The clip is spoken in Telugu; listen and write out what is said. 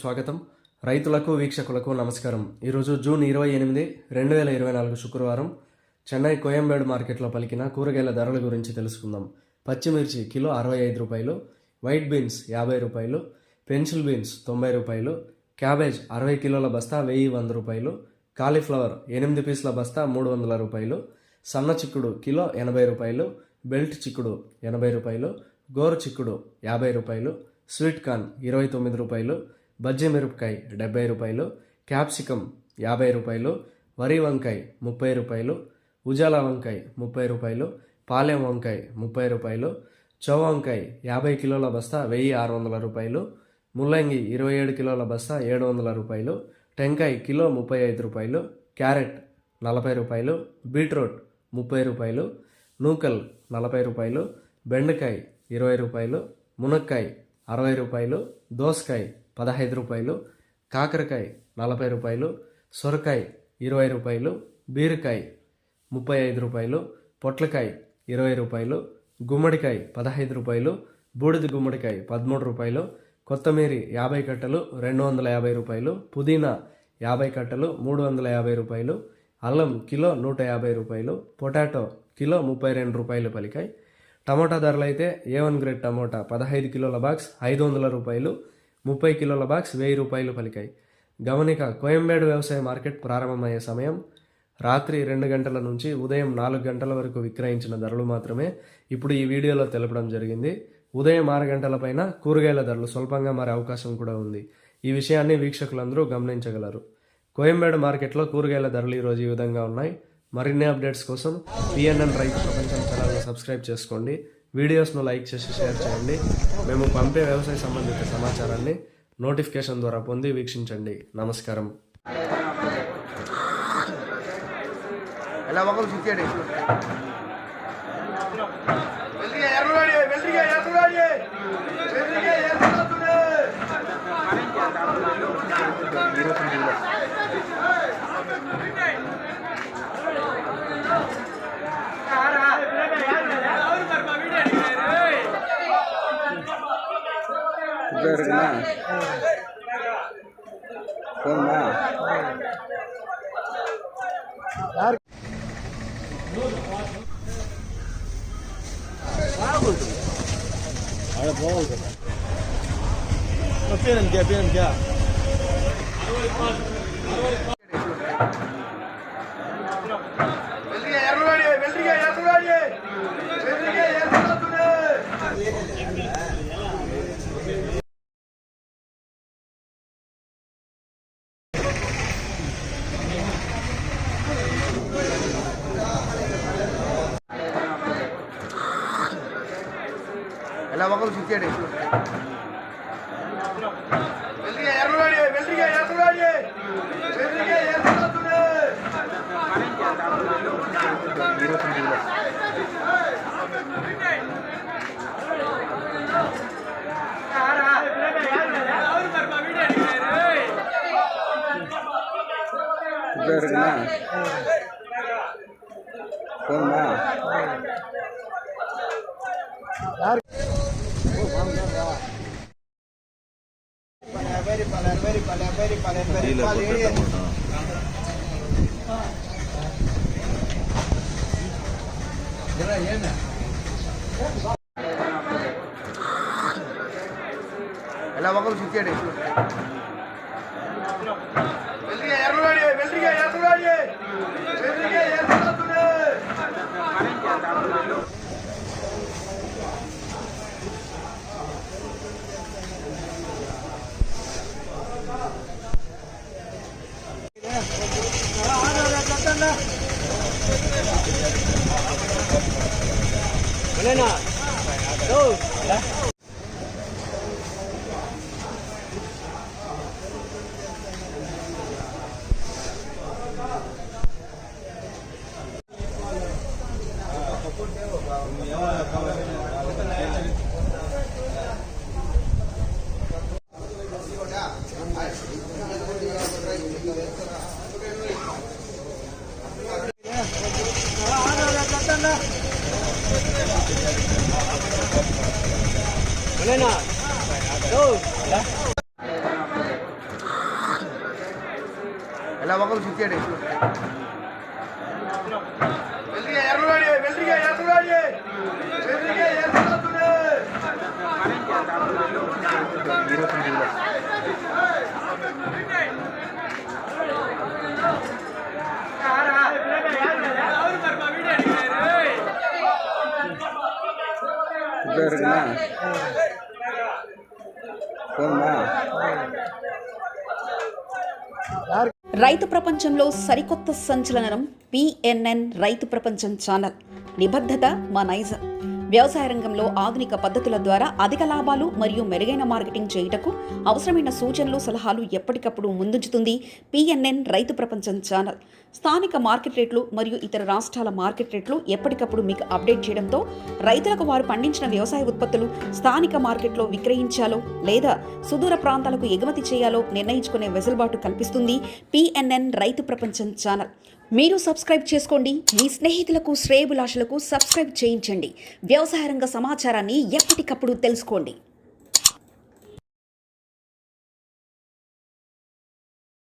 స్వాగతం. రైతులకు వీక్షకులకు నమస్కారం. ఈరోజు జూన్ 28, 2024 శుక్రవారం చెన్నై కోయంబేడు మార్కెట్లో పలికిన కూరగాయల ధరల గురించి తెలుసుకుందాం. పచ్చిమిర్చి కిలో 65 రూపాయలు, వైట్ బీన్స్ 50 రూపాయలు, పెన్సిల్ బీన్స్ 90 రూపాయలు, క్యాబేజ్ 60 కిలోల బస్తా 1100 రూపాయలు, కాలీఫ్లవర్ 8 పీసుల బస్తా 300 రూపాయలు, సన్న చిక్కుడు కిలో 80 రూపాయలు, బెల్ట్ చిక్కుడు 80 రూపాయలు, గోరు చిక్కుడు 50 రూపాయలు, స్వీట్ కార్న్ 29 రూపాయలు, బజ్జీ మిరపకాయ 70 రూపాయలు, క్యాప్సికమ్ 50 రూపాయలు, వరి వంకాయ 30 రూపాయలు, ఉజాల వంకాయ 30 రూపాయలు, పాలెం వంకాయ 30 రూపాయలు, చౌ వంకాయ 50 కిలోల బస్తా 1600 రూపాయలు, ముల్లంగి 27 కిలోల బస్తా 700 రూపాయలు, టెంకాయ కిలో 35 రూపాయలు, క్యారెట్ 40 రూపాయలు, బీట్రూట్ 30 రూపాయలు, నూకల్ 40 రూపాయలు, బెండకాయ 20 రూపాయలు, మునక్కాయ 60 రూపాయలు, దోసకాయ 15 రూపాయలు, కాకరకాయ 40 రూపాయలు, సొరకాయ 20 రూపాయలు, బీరకాయ 35 రూపాయలు, పొట్లకాయ 20 రూపాయలు, గుమ్మడికాయ 15 రూపాయలు, బూడిద గుమ్మడికాయ 13 రూపాయలు, కొత్తమీరి 50 కట్టలు 250 రూపాయలు, పుదీనా 50 కట్టలు 350 రూపాయలు, అల్లం కిలో 150 రూపాయలు, పొటాటో కిలో 32 రూపాయలు పలికాయి. టమోటా ధరలు అయితే A1 గ్రేడ్ టమోటా 15 కిలోల బాక్స్ 500 రూపాయలు, 30 కిలోల బాక్స్ 1000 రూపాయలు పలికాయి. గమనిక, కోయంబేడు వ్యవసాయ మార్కెట్ ప్రారంభమయ్యే సమయం రాత్రి 2 గంటల నుంచి ఉదయం 4 గంటల వరకు విక్రయించిన ధరలు మాత్రమే ఇప్పుడు ఈ వీడియోలో తెలపడం జరిగింది. ఉదయం 6 గంటల పైన కూరగాయల ధరలు స్వల్పంగా మారే అవకాశం కూడా ఉంది. ఈ విషయాన్ని వీక్షకులందరూ గమనించగలరు. కోయంబేడు మార్కెట్లో కూరగాయల ధరలు ఈరోజు ఈ విధంగా ఉన్నాయి. మరిన్ని అప్డేట్స్ కోసం PNN రైతు ప్రపంచం ఛానల్ని సబ్స్క్రైబ్ చేసుకోండి. వీడియోస్ను లైక్ చేసి షేర్ చేయండి. మేము పంపే వ్యవసాయ సంబంధిత సమాచారాన్ని నోటిఫికేషన్ ద్వారా పొంది వీక్షించండి. నమస్కారం. ఎలా ఒకరు చూచాడు ఎలా ఒకరు చూచాడు Lên nào. Đâu? మొక్కలు చిచ్చేయండి. రైతు ప్రపంచంలో సరికొత్త సంచలనం పిఎన్ఎన్ రైతు ప్రపంచం ఛానల్. నిబద్ధత మా నైజం. వ్యవసాయ రంగంలో ఆధునిక పద్ధతుల ద్వారా అధిక లాభాలు మరియు మెరుగైన మార్కెటింగ్ చేయుటకు అవసరమైన సూచనలు, సలహాలు ఎప్పటికప్పుడు ముందుంచుతుంది పిఎన్ఎన్ రైతు ప్రపంచం ఛానల్. స్థానిక మార్కెట్ రేట్లు మరియు ఇతర రాష్ట్రాల మార్కెట్ రేట్లు ఎప్పటికప్పుడు మీకు అప్డేట్ చేయడంతో రైతులకు వారు పండించిన వ్యవసాయ ఉత్పత్తులు స్థానిక మార్కెట్లో విక్రయించాలో లేదా సుదూర ప్రాంతాలకు ఎగుమతి చేయాలో నిర్ణయించుకునే వెసులుబాటు కల్పిస్తుంది పిఎన్ఎన్ రైతు ప్రపంచం ఛానల్. మీరు సబ్స్క్రైబ్ చేసుకోండి. మీ స్నేహితులకు, శ్రేయభిలాషులకు సబ్స్క్రైబ్ చేయించండి. వ్యవసాయ రంగ సమాచారాన్ని ఎప్పటికప్పుడు తెలుసుకోండి.